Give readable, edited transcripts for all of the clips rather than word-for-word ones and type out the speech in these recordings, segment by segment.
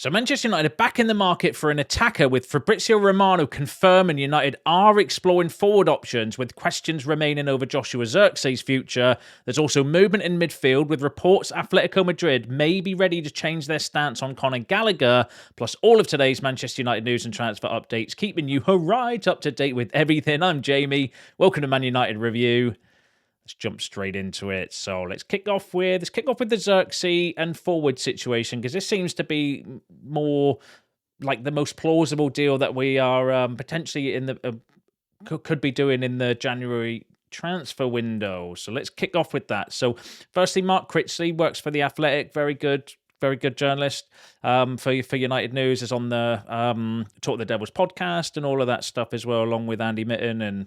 So Manchester United are back in the market for an attacker, with Fabrizio Romano confirming United are exploring forward options, with questions remaining over Joshua Zirkzee's future. There's also movement in midfield, with reports Atletico Madrid may be ready to change their stance on Conor Gallagher, plus all of today's Manchester United news and transfer updates, keeping you right up to date with everything. I'm Jamie. Welcome to Man United Review. Let's jump straight into it. So let's kick off with the Zirkzee and forward situation, because this seems to be more like the most plausible deal that we are potentially in the could be doing in the January transfer window. So let's kick off with that. So firstly, Mark Critchley works for The Athletic. Very good journalist for United News. Is on the Talk the Devils podcast and all of that stuff as well, along with Andy Mitten and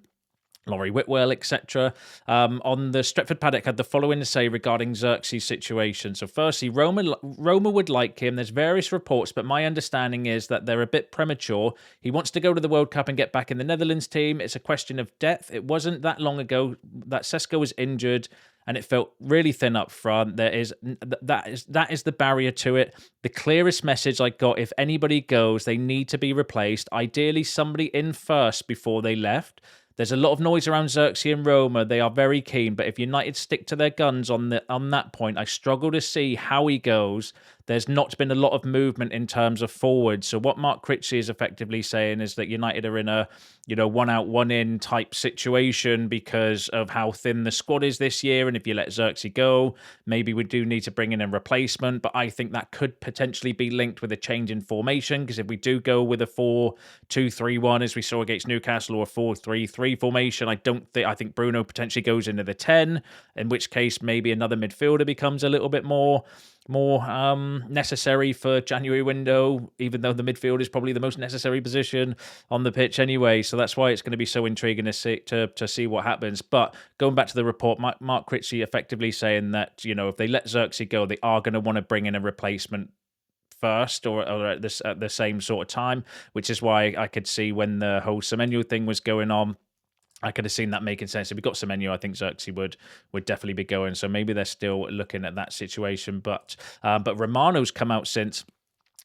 Laurie Whitwell, etc. On the Stretford Paddock had the following to say regarding Zirkzee's situation. So firstly, Roma would like him. There's various reports, but my understanding is that they're a bit premature. He wants to go to the World Cup and get back in the Netherlands team. It's a question of depth. It wasn't that long ago that Sesko was injured, and it felt really thin up front. That is the barrier to it. The clearest message I got: if anybody goes, they need to be replaced. Ideally, somebody in first before they left. There's a lot of noise around Zirkzee and Roma. They are very keen, but if United stick to their guns on that point, I struggle to see how he goes. There's not been a lot of movement in terms of forward. So what Mark Critchley is effectively saying is that United are in a, one out, one in type situation because of how thin the squad is this year. And if you let Zirkzee go, maybe we do need to bring in a replacement. But I think that could potentially be linked with a change in formation, because if we do go with a 4-2-3-1, as we saw against Newcastle, or a 4-3-3 formation, I think Bruno potentially goes into the 10, in which case maybe another midfielder becomes a little bit more necessary for January window, even though the midfield is probably the most necessary position on the pitch anyway. So that's why it's going to be so intriguing to see what happens. But going back to the report, Mark Critchley effectively saying that, if they let Zirkzee go, they are going to want to bring in a replacement first, or at the same sort of time, which is why I could see when the whole Semenyo thing was going on, I could have seen that making sense. If we got Semenyo, I think Zirkzee would definitely be going. So maybe they're still looking at that situation. But Romano's come out since,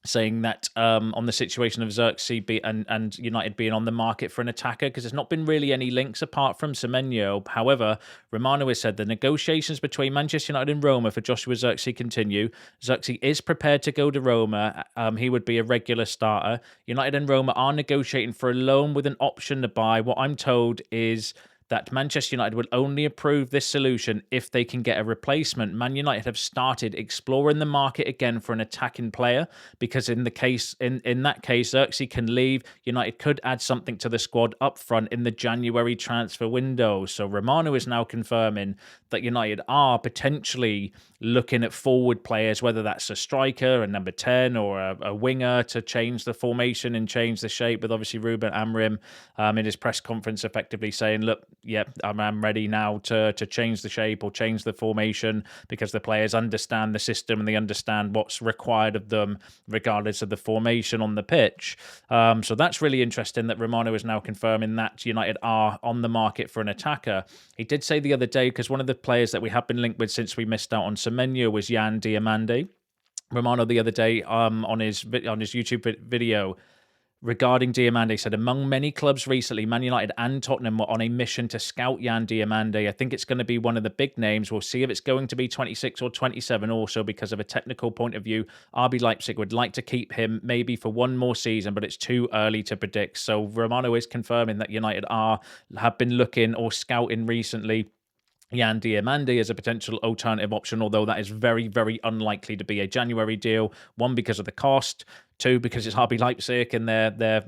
saying that on the situation of Zirkzee and United being on the market for an attacker, because there's not been really any links apart from Semenyo. However, Romano has said the negotiations between Manchester United and Roma for Joshua Zirkzee continue. Zirkzee is prepared to go to Roma. He would be a regular starter. United and Roma are negotiating for a loan with an option to buy. What I'm told is that Manchester United will only approve this solution if they can get a replacement. Man United have started exploring the market again for an attacking player, because in that case, Zirkzee can leave. United could add something to the squad up front in the January transfer window. So Romano is now confirming that United are potentially looking at forward players, whether that's a striker, a number 10, or a winger, to change the formation and change the shape, with obviously Ruben Amorim in his press conference effectively saying, look, yeah, I'm ready now to change the shape or change the formation, because the players understand the system and they understand what's required of them regardless of the formation on the pitch. So that's really interesting that Romano is now confirming that United are on the market for an attacker. He did say the other day, because one of the players that we have been linked with since we missed out on Semenyo was Yan Diomande. Romano the other day on his YouTube video regarding Diomande said, among many clubs recently, Man United and Tottenham were on a mission to scout Yan Diomande. I think it's going to be one of the big names. We'll see if it's going to be 26 or 27 also, because of a technical point of view. RB Leipzig would like to keep him maybe for one more season, but it's too early to predict. So Romano is confirming that United have been looking or scouting recently Yan Diomande as a potential alternative option, although that is very, very unlikely to be a January deal. One, because of the cost. Two, because it's RB Leipzig and they're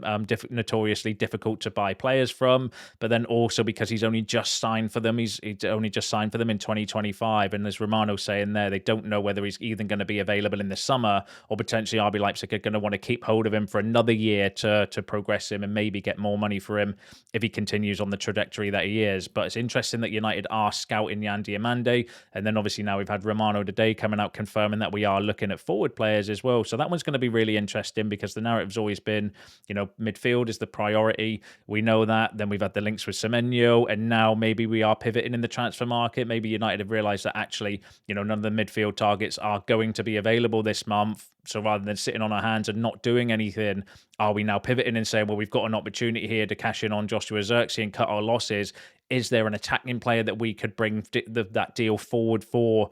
notoriously difficult to buy players from. But then also because he's only just signed for them. He's only just signed for them in 2025. And as Romano's saying there, they don't know whether he's either going to be available in the summer, or potentially RB Leipzig are going to want to keep hold of him for another year to progress him and maybe get more money for him if he continues on the trajectory that he is. But it's interesting that United are scouting Yan Diomande. And then obviously now we've had Romano today coming out confirming that we are looking at forward players as well. So that one's going to be really interesting interesting because the narrative's always been, midfield is the priority. We know that. Then we've had the links with Semenyo, and now maybe we are pivoting in the transfer market. Maybe United have realised that actually, none of the midfield targets are going to be available this month. So rather than sitting on our hands and not doing anything, are we now pivoting and saying, well, we've got an opportunity here to cash in on Joshua Zirkzee and cut our losses? Is there an attacking player that we could bring that deal forward for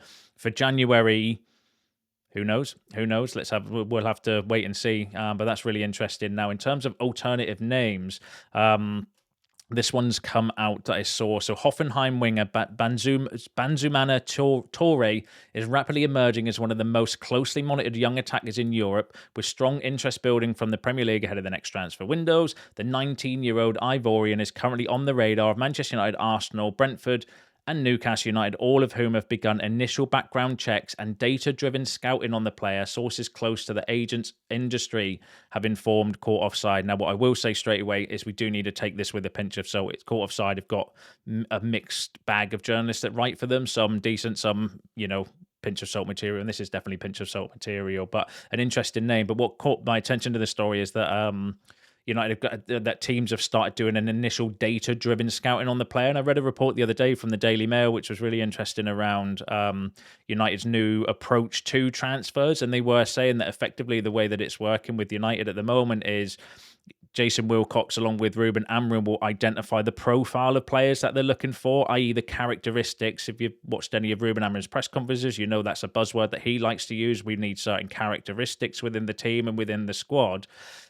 January? Who knows? We'll have to wait and see. But that's really interesting. Now, in terms of alternative names, this one's come out that I saw. So Hoffenheim winger Bazoumana Touré is rapidly emerging as one of the most closely monitored young attackers in Europe, with strong interest building from the Premier League ahead of the next transfer windows. The 19-year-old Ivorian is currently on the radar of Manchester United, Arsenal, Brentford, and Newcastle United, all of whom have begun initial background checks and data-driven scouting on the player. Sources close to the agent's industry have informed Court Offside. Now, what I will say straight away is we do need to take this with a pinch of salt. It's Court Offside have got a mixed bag of journalists that write for them, some decent, some, pinch of salt material, and this is definitely pinch of salt material, but an interesting name. But what caught my attention to the story is that United have got that teams have started doing an initial data-driven scouting on the player. And I read a report the other day from the Daily Mail, which was really interesting around United's new approach to transfers. And they were saying that effectively the way that it's working with United at the moment is Jason Wilcox, along with Ruben Amorim, will identify the profile of players that they're looking for, i.e. the characteristics. If you've watched any of Ruben Amorim's press conferences, you know that's a buzzword that he likes to use. We need certain characteristics within the team and within the squad.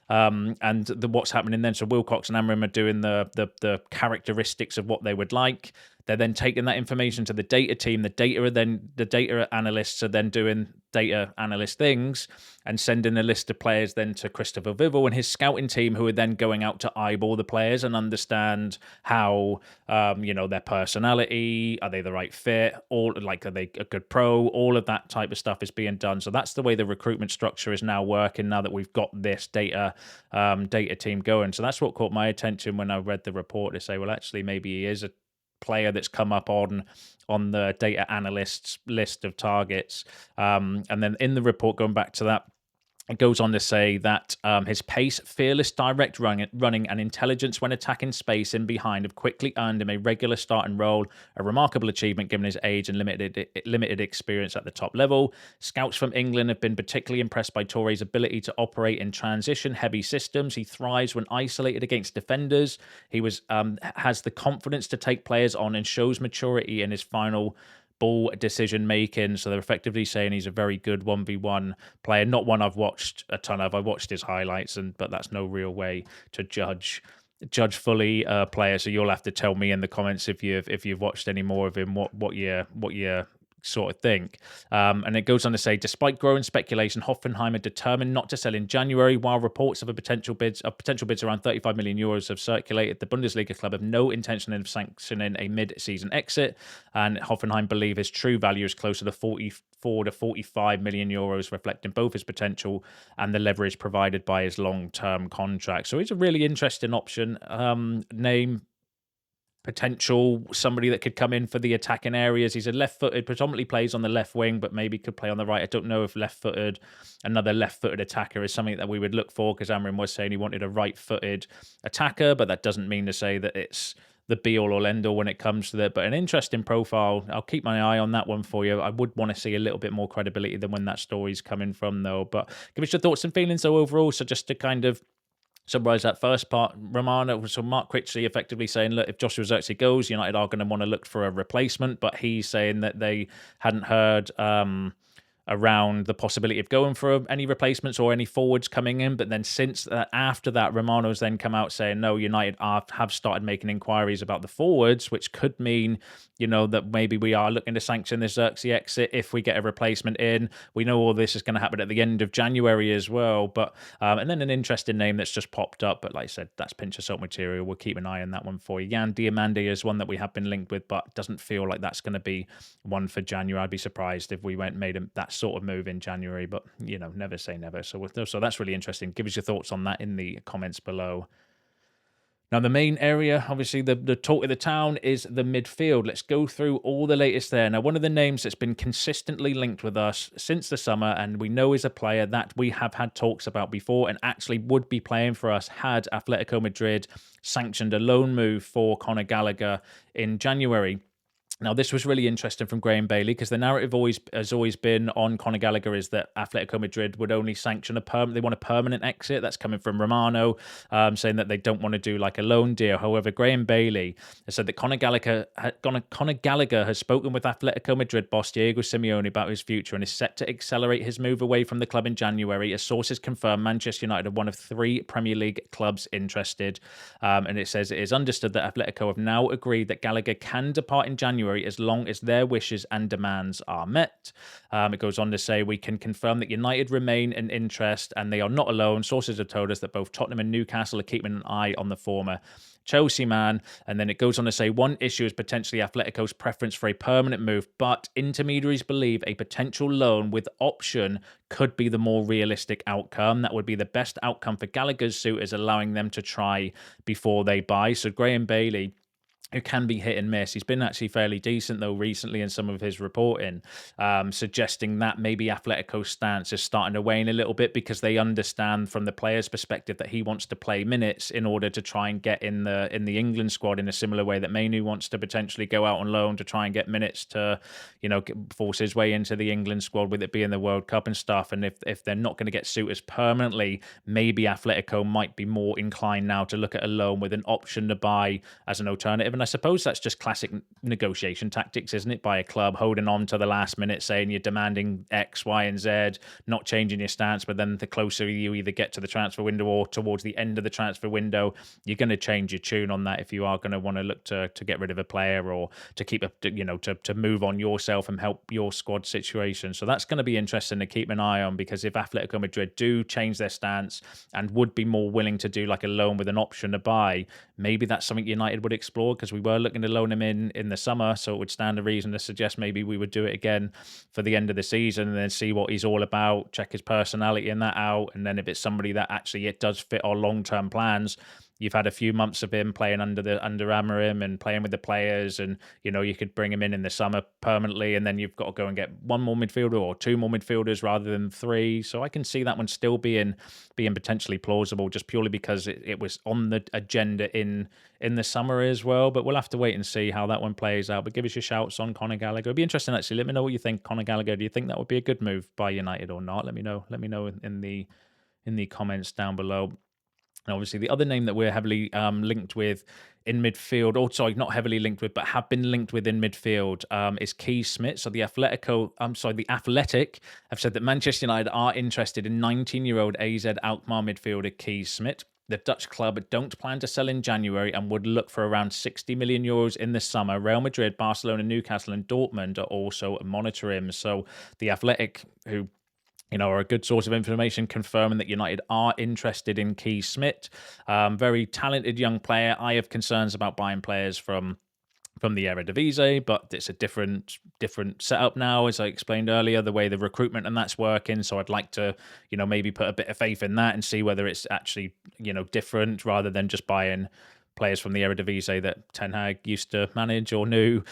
What's happening then? So Wilcox and Amorim are doing the characteristics of what they would like. They're then taking that information to the data team. The data analysts are then doing data analyst things and sending a list of players then to Christopher Vivel and his scouting team, who are then going out to eyeball the players and understand how, their personality, are they the right fit, are they a good pro? All of that type of stuff is being done. So that's the way the recruitment structure is now working now that we've got this data team going. So that's what caught my attention when I read the report to say, well, actually, maybe he is a player that's come up on the data analysts list of targets. And then in the report, going back to that, it goes on to say that his pace, fearless direct running and intelligence when attacking space in behind have quickly earned him a regular starting role, a remarkable achievement given his age and limited experience at the top level. Scouts from England have been particularly impressed by Touré's ability to operate in transition-heavy systems. He thrives when isolated against defenders. He has the confidence to take players on and shows maturity in his final ball decision making. So they're effectively saying he's a very good 1v1 player, not one I've watched a ton of. I watched his highlights, but that's no real way to judge fully a player. So you'll have to tell me in the comments if you've watched any more of him, what you sort of think. And it goes on to say, despite growing speculation, Hoffenheim are determined not to sell in January. While reports of potential bids around 35 million euros have circulated, the Bundesliga club have no intention of sanctioning a mid-season exit, and Hoffenheim believe his true value is closer to 44 to 45 million euros, reflecting both his potential and the leverage provided by his long-term contract. So he's a really interesting option. Name potential, somebody that could come in for the attacking areas. He's a left-footed, predominantly plays on the left wing, but maybe could play on the right. I don't know if another left-footed attacker is something that we would look for, because Amorim was saying he wanted a right-footed attacker, but that doesn't mean to say that it's the be-all or end-all when it comes to that. But an interesting profile. I'll keep my eye on that one for you. I would want to see a little bit more credibility than when that story's coming from, though. But give us your thoughts and feelings, though, overall. So just to kind of summarize that first part, Romano, so Mark Critchley effectively saying, look, if Joshua Zirkzee goes, United are going to want to look for a replacement, but he's saying that they hadn't heard around the possibility of going for any replacements or any forwards coming in. But then after that, Romano's then come out saying, no, United have started making inquiries about the forwards, which could mean, that maybe we are looking to sanction the Zirkzee exit if we get a replacement in. We know all this is going to happen at the end of January as well. But and then an interesting name that's just popped up. But like I said, that's pinch of salt material. We'll keep an eye on that one for you. Jan Diomande is one that we have been linked with, but doesn't feel like that's going to be one for January. I'd be surprised if we made that sort of move in January, but never say never. So that's really interesting. Give us your thoughts on that in the comments below. Now, the main area, obviously, the talk of the town is the midfield. Let's go through all the latest there. Now, one of the names that's been consistently linked with us since the summer, and we know is a player that we have had talks about before and actually would be playing for us had Atletico Madrid sanctioned a loan move for Conor Gallagher in January. Now, this was really interesting from Graham Bailey because the narrative has always been on Conor Gallagher is that Atletico Madrid would only sanction they want a permanent exit. That's coming from Romano, saying that they don't want to do like a loan deal. However, Graham Bailey has said that Conor Gallagher has spoken with Atletico Madrid boss Diego Simeone about his future and is set to accelerate his move away from the club in January. As sources confirm, Manchester United are one of 3 Premier League clubs interested. And it says it is understood that Atletico have now agreed that Gallagher can depart in January as long as their wishes and demands are met. It goes on to say, we can confirm that United remain an interest and they are not alone. Sources have told us that both Tottenham and Newcastle are keeping an eye on the former Chelsea man. And then it goes on to say one issue is potentially Atletico's preference for a permanent move, but intermediaries believe a potential loan with option could be the more realistic outcome. That would be the best outcome for Gallagher's suitors, allowing them to try before they buy. So Graham Bailey, who can be hit and miss. He's been actually fairly decent, though, recently in some of his reporting, suggesting that maybe Atletico's stance is starting to wane a little bit because they understand from the player's perspective that he wants to play minutes in order to try and get in the England squad in a similar way that Manu wants to potentially go out on loan to try and get minutes to, force his way into the England squad with it being the World Cup and stuff. And if they're not going to get suitors permanently, maybe Atletico might be more inclined now to look at a loan with an option to buy as an alternative. And I suppose that's just classic negotiation tactics, isn't it? By a club holding on to the last minute, saying you're demanding X, Y, and Z, not changing your stance. But then the closer you either get to the transfer window or towards the end of the transfer window, you're going to change your tune on that if you are going to want to look to get rid of a player or to keep to move on yourself and help your squad situation. So that's going to be interesting to keep an eye on, because if Atletico Madrid do change their stance and would be more willing to do like a loan with an option to buy, maybe that's something United would explore, because we were looking to loan him in the summer, so it would stand a reason to suggest maybe we would do it again for the end of the season and then see what he's all about, check his personality and that out, and then if it's somebody that actually it does fit our long-term plans. You've had a few months of him playing under Amorim and playing with the players, and you could bring him in the summer permanently, and then you've got to go and get one more midfielder or 2 more midfielders rather than 3. So I can see that one still being potentially plausible, just purely because it was on the agenda in the summer as well. But we'll have to wait and see how that one plays out. But give us your shouts on Conor Gallagher. It'd be interesting actually. Let me know what you think, Conor Gallagher. Do you think that would be a good move by United or not? Let me know. Let me know in the comments down below. And obviously, the other name that we're heavily linked with in midfield, or sorry, not heavily linked with, but have been linked with in midfield, is Keith Smith. So the Athletic have said that Manchester United are interested in 19-year-old AZ Alkmaar midfielder Keith Smith. The Dutch club don't plan to sell in January and would look for around 60 million euros in the summer. Real Madrid, Barcelona, Newcastle, and Dortmund are also monitoring him. So the Athletic, who are a good source of information, confirming that United are interested in Keith Smith. Very talented young player. I have concerns about buying players from the Eredivisie, but it's a different setup now, as I explained earlier, the way the recruitment and that's working. So I'd like to, maybe put a bit of faith in that and see whether it's actually, different rather than just buying players from the Eredivisie that Ten Hag used to manage or knew.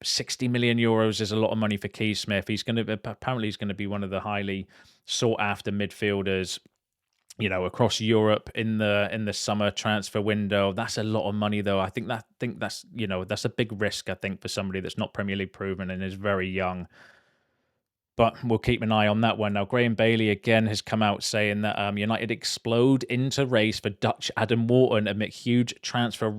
60 million euros is a lot of money for Keith Smith. Apparently he's going to be one of the highly sought after midfielders, across Europe in the summer transfer window. That's a lot of money, though. I think that's that's a big risk, I think, for somebody that's not Premier League proven and is very young. But we'll keep an eye on that one. Now, Graham Bailey again has come out saying that United explode into race for Dutch Adam Wharton amid huge transfer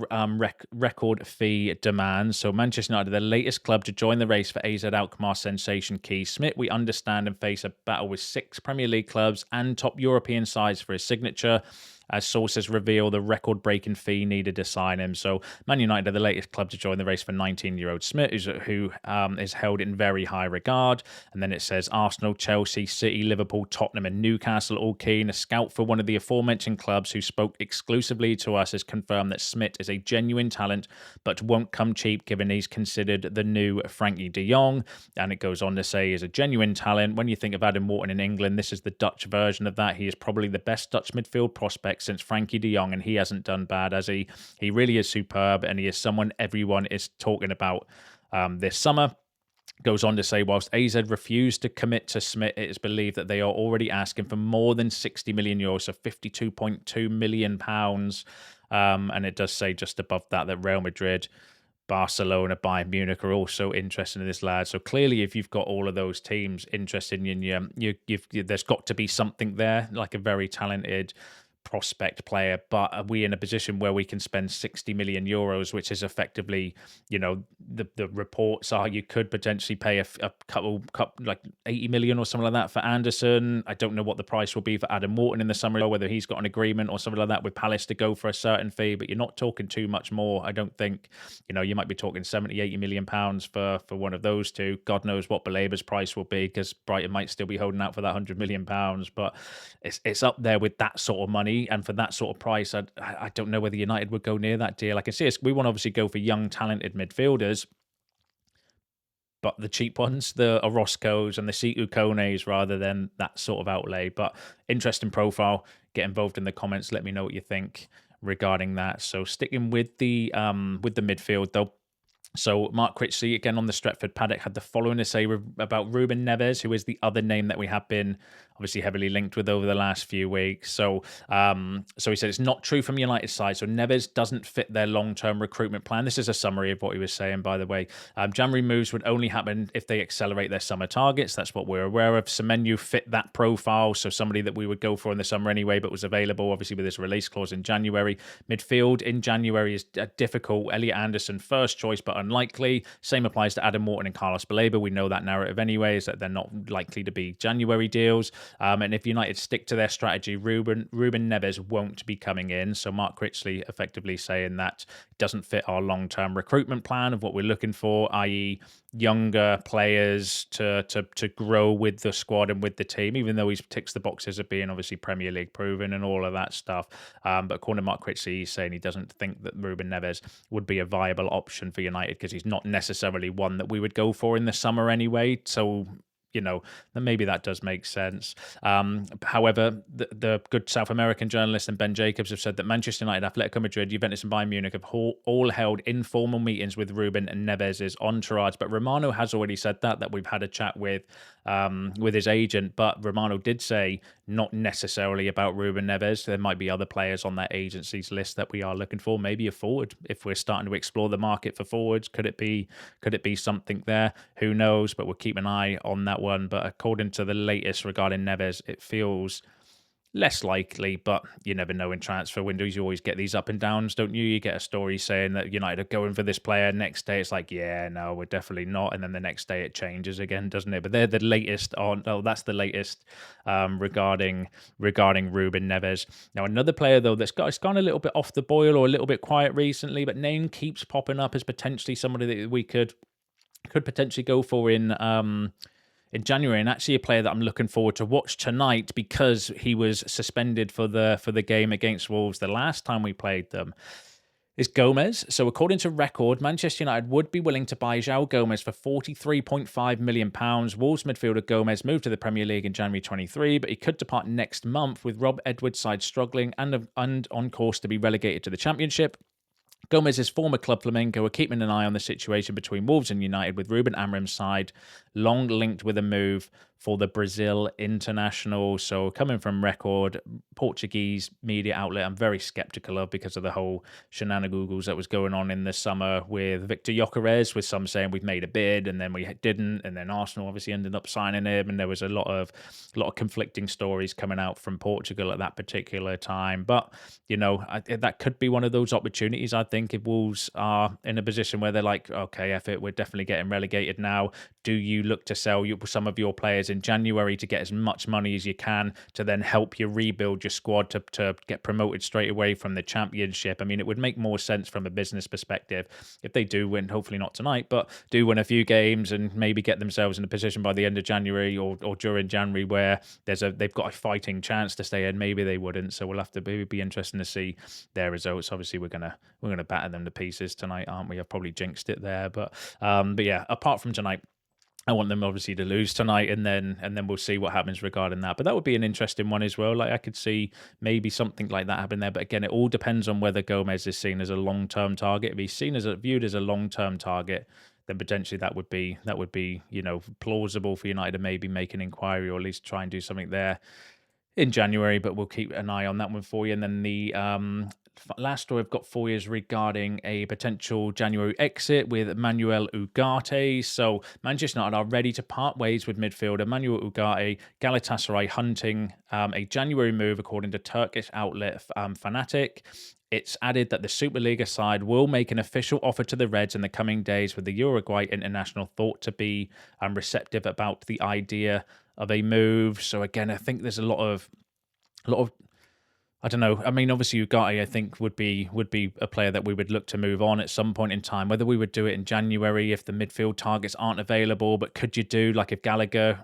record fee demands. So Manchester United, the latest club to join the race for AZ Alkmaar sensation Keith Smith. We understand and face a battle with 6 Premier League clubs and top European sides for his signature, as sources reveal the record-breaking fee needed to sign him. So Man United are the latest club to join the race for 19-year-old Smith, who is held in very high regard. And then it says Arsenal, Chelsea, City, Liverpool, Tottenham and Newcastle all keen. A scout for one of the aforementioned clubs who spoke exclusively to us has confirmed that Smith is a genuine talent, but won't come cheap given he's considered the new Frankie de Jong. And it goes on to say he's a genuine talent. When you think of Adam Wharton in England, this is the Dutch version of that. He is probably the best Dutch midfield prospect prospect since Frankie de Jong, and he hasn't done bad, has he? He really is superb, and he is someone everyone is talking about this summer. Goes on to say, whilst AZ refused to commit to Smith, it is believed that they are already asking for more than 60 million euros, so £52.2 million. And it does say just above that Real Madrid, Barcelona, Bayern Munich are also interested in this lad. So clearly, if you've got all of those teams interested in you, there's got to be something there, like a very talented prospect player. But are we in a position where we can spend 60 million euros, which is effectively, the reports are you could potentially pay a couple like 80 million or something like that for Anderson. I don't know what the price will be for Adam Wharton in the summer, whether he's got an agreement or something like that with Palace to go for a certain fee, but you're not talking too much more. I don't think, you might be talking 70, 80 million pounds for one of those two. God knows what Balaba's price will be, because Brighton might still be holding out for that 100 million pounds, but it's up there with that sort of money. And for that sort of price, I don't know whether United would go near that deal. I can see we want to obviously go for young, talented midfielders, but the cheap ones, the Orozcos and the Situ Kones, rather than that sort of outlay. But interesting profile. Get involved in the comments. Let me know what you think regarding that. So sticking with the midfield though. So Mark Critchley, again on the Stretford Paddock, had the following to say about Ruben Neves, who is the other name that we have been obviously heavily linked with over the last few weeks. So he said it's not true from United's side. So Neves doesn't fit their long-term recruitment plan. This is a summary of what he was saying, by the way. January moves would only happen if they accelerate their summer targets. That's what we're aware of. Semenyo fit that profile, so somebody that we would go for in the summer anyway, but was available obviously with this release clause in January. Midfield in January is difficult. Elliot Anderson, first choice, but unlikely. Same applies to Adam Wharton and Carlos Baleba. We know that narrative anyway, is that they're not likely to be January deals. And if United stick to their strategy, Ruben Neves won't be coming in. So Mark Critchley effectively saying that doesn't fit our long-term recruitment plan of what we're looking for, i.e. younger players to grow with the squad and with the team, even though he ticks the boxes of being obviously Premier League proven and all of that stuff. But according to Mark Critchley, he's saying he doesn't think that Ruben Neves would be a viable option for United because he's not necessarily one that we would go for in the summer anyway. So then maybe that does make sense. However, the good South American journalist and Ben Jacobs have said that Manchester United, Atletico Madrid, Juventus and Bayern Munich have all held informal meetings with Ruben and Neves' entourage. But Romano has already said that we've had a chat with his agent. But Romano did say not necessarily about Ruben Neves. There might be other players on that agency's list that we are looking for. Maybe a forward if we're starting to explore the market for forwards. Could it be something there? Who knows? But we'll keep an eye on that one. But according to the latest regarding Neves, it feels less likely, but you never know in transfer windows. You always get these up and downs, don't you? You get a story saying that United are going for this player. Next day it's like, yeah, no, we're definitely not. And then the next day it changes again, doesn't it? But they're the latest that's the latest regarding Ruben Neves. Now, another player, though, it's gone a little bit off the boil or a little bit quiet recently, but name keeps popping up as potentially somebody that we could potentially go for in January, and actually a player that I'm looking forward to watch tonight because he was suspended for the game against Wolves the last time we played them, is Gomes. So according to Record, Manchester United would be willing to buy Joao Gomes for £43.5 million. Wolves midfielder Gomes moved to the Premier League in January 23, but he could depart next month with Rob Edwards' side struggling and on course to be relegated to the Championship. Gomez's former club Flamengo are keeping an eye on the situation between Wolves and United, with Ruben Amorim's side long linked with a move for the Brazil international. So coming from Record, Portuguese media outlet, I'm very sceptical of because of the whole shenanigans that was going on in the summer with Victor Gyökeres, with some saying we've made a bid and then we didn't, and then Arsenal obviously ended up signing him, and there was a lot of conflicting stories coming out from Portugal at that particular time. But that could be one of those opportunities. I think if Wolves are in a position where they're like, okay, F it, we're definitely getting relegated now. Do you look to sell some of your players in January to get as much money as you can to then help you rebuild your squad to get promoted straight away from the Championship? I mean, it would make more sense from a business perspective if they do win, hopefully not tonight, but do win a few games and maybe get themselves in a position by the end of January or during January where they've got a fighting chance to stay in. Maybe they wouldn't, so we'll have to be interesting to see their results. Obviously, we're gonna batter them to pieces tonight, aren't we? I've probably jinxed it there, but yeah. Apart from tonight, I want them obviously to lose tonight, and then we'll see what happens regarding that. But that would be an interesting one as well. Like, I could see maybe something like that happen there. But again, it all depends on whether Gomes is seen as a long-term target. If he's seen as viewed as a long-term target, then potentially that would be plausible for United to maybe make an inquiry, or at least try and do something there in January, but we'll keep an eye on that one for you. And then the last story I've got for you is regarding a potential January exit with Manuel Ugarte. So Manchester United are ready to part ways with midfielder Manuel Ugarte. Galatasaray hunting a January move, according to Turkish outlet Fanatic. It's added that the Superliga side will make an official offer to the Reds in the coming days, with the Uruguay international thought to be receptive about the idea of a move. So again, I think there's a lot of I don't know. I mean, obviously Ugarte, I think would be a player that we would look to move on at some point in time. Whether we would do it in January if the midfield targets aren't available, but could you do, like, if Gallagher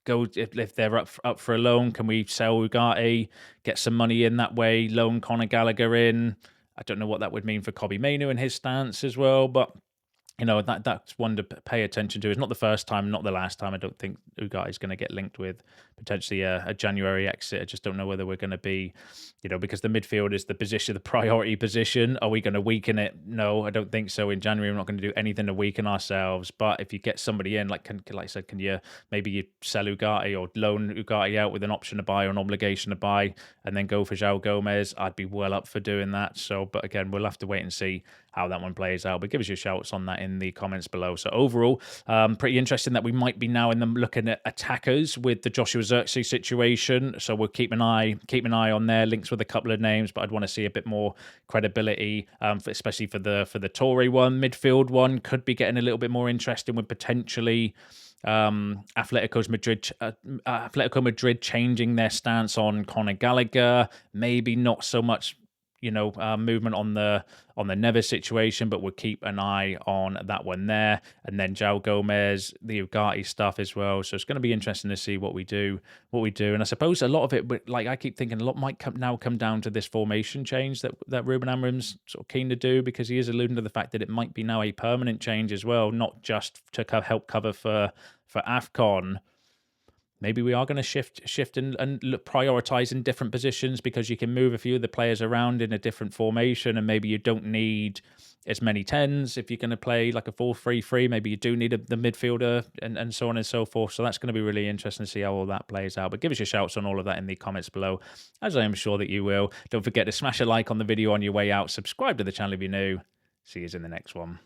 goes, if they're up for a loan, can we sell Ugarte, get some money in that way, loan Conor Gallagher in? I don't know what that would mean for Kobbie Mainoo and his stance as well, but that's one to pay attention to. It's not the first time, not the last time. I don't think Ugarte is going to get linked with potentially a January exit. I just don't know whether we're going to be, because the midfield is the position, the priority position. Are we going to weaken it? No, I don't think so. In January, we're not going to do anything to weaken ourselves. But if you get somebody in, like I said, can you sell Ugarte or loan Ugarte out with an option to buy or an obligation to buy, and then go for Joao Gomes? I'd be well up for doing that. So, but again, we'll have to wait and see how that one plays out. But give us your shouts on that in the comments below. So overall, pretty interesting that we might be now looking at attackers with the Joshua Zirkzee situation. So we'll keep an eye on their links with a couple of names, but I'd want to see a bit more credibility, especially for the Touré one. Midfield one could be getting a little bit more interesting with potentially Atletico Madrid changing their stance on Conor Gallagher. Maybe not so much movement on the Neves situation, but we'll keep an eye on that one there. And then Joao Gomes, the Ugarte stuff as well. So it's going to be interesting to see what we do. And I suppose a lot of it, like I keep thinking, a lot might come down to this formation change that Ruben Amorim's sort of keen to do, because he is alluding to the fact that it might be now a permanent change as well, not just to help cover for AFCON. Maybe we are going to shift and look, prioritize in different positions, because you can move a few of the players around in a different formation, and maybe you don't need as many 10s if you're going to play like a 4-3-3. Maybe you do need the midfielder and so on and so forth. So that's going to be really interesting to see how all that plays out. But give us your shouts on all of that in the comments below, as I am sure that you will. Don't forget to smash a like on the video on your way out. Subscribe to the channel if you're new. See you in the next one.